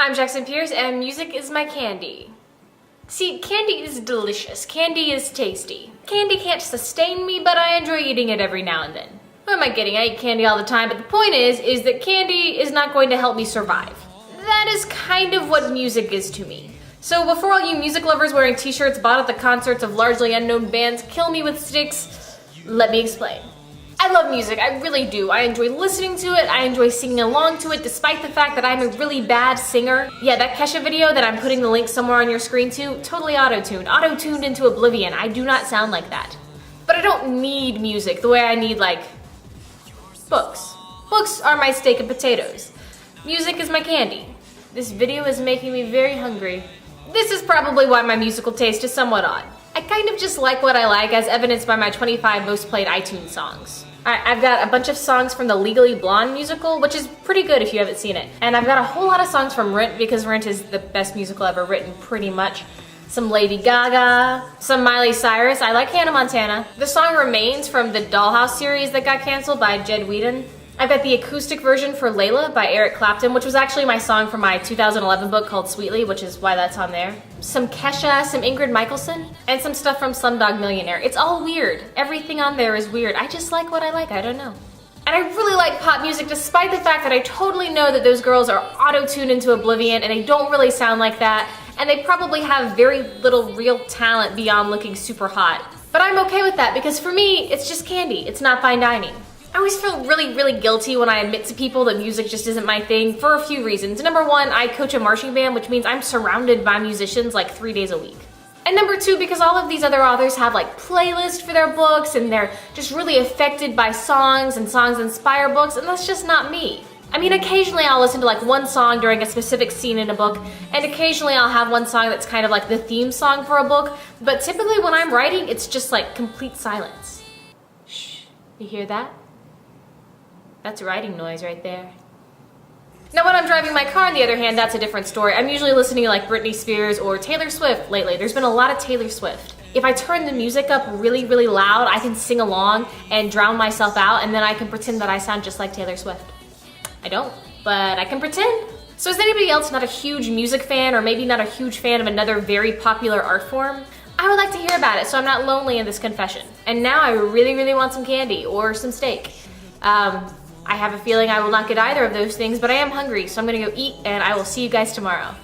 I'm Jackson Pearce, and music is my candy. See, candy is delicious. Candy is tasty. Candy can't sustain me, but I enjoy eating it every now and then. What am I kidding? I eat candy all the time, but the point is that candy is not going to help me survive. That is kind of what music is to me. So before all you music lovers wearing t-shirts bought at the concerts of largely unknown bands kill me with sticks, let me explain. I love music, I really do. I enjoy listening to it, I enjoy singing along to it, despite the fact that I'm a really bad singer. Yeah, that Kesha video that I'm putting the link somewhere on your screen to, totally auto-tuned. Auto-tuned into oblivion. I do not sound like that. But I don't need music the way I need, like, books. Books are my steak and potatoes. Music is my candy. This video is making me very hungry. This is probably why my musical taste is somewhat odd. I kind of just like what I like, as evidenced by my 25 most played iTunes songs. I've got a bunch of songs from the Legally Blonde musical, which is pretty good if you haven't seen it. And I've got a whole lot of songs from Rent, because Rent is the best musical ever written, pretty much. Some Lady Gaga, some Miley Cyrus. I like Hannah Montana. The song Remains from the Dollhouse series that got canceled by Jed Whedon. I've got the acoustic version for Layla by Eric Clapton, which was actually my song from my 2011 book called Sweetly, which is why that's on there. Some Kesha, some Ingrid Michaelson, and some stuff from Slumdog Millionaire. It's all weird. Everything on there is weird. I just like what I like, I don't know. And I really like pop music, despite the fact that I totally know that those girls are auto-tuned into oblivion and they don't really sound like that, and they probably have very little real talent beyond looking super hot. But I'm okay with that, because for me, it's just candy. It's not fine dining. I always feel really guilty when I admit to people that music just isn't my thing for a few reasons. Number one, I coach a marching band, which means I'm surrounded by musicians like 3 days a week. And number two, because all of these other authors have like playlists for their books and they're just really affected by songs, and songs inspire books, and that's just not me. I mean, occasionally I'll listen to like one song during a specific scene in a book, and occasionally I'll have one song that's kind of like the theme song for a book, but typically when I'm writing, it's just like complete silence. Shh, you hear that? That's writing noise right there. Now when I'm driving my car, on the other hand, that's a different story. I'm usually listening to like Britney Spears or Taylor Swift lately. There's been a lot of Taylor Swift. If I turn the music up really loud, I can sing along and drown myself out, and then I can pretend that I sound just like Taylor Swift. I don't, but I can pretend. So is anybody else not a huge music fan, or maybe not a huge fan of another very popular art form? I would like to hear about it, so I'm not lonely in this confession. And now I really want some candy or some steak. I have a feeling I will not get either of those things, but I am hungry, so I'm gonna go eat, and I will see you guys tomorrow.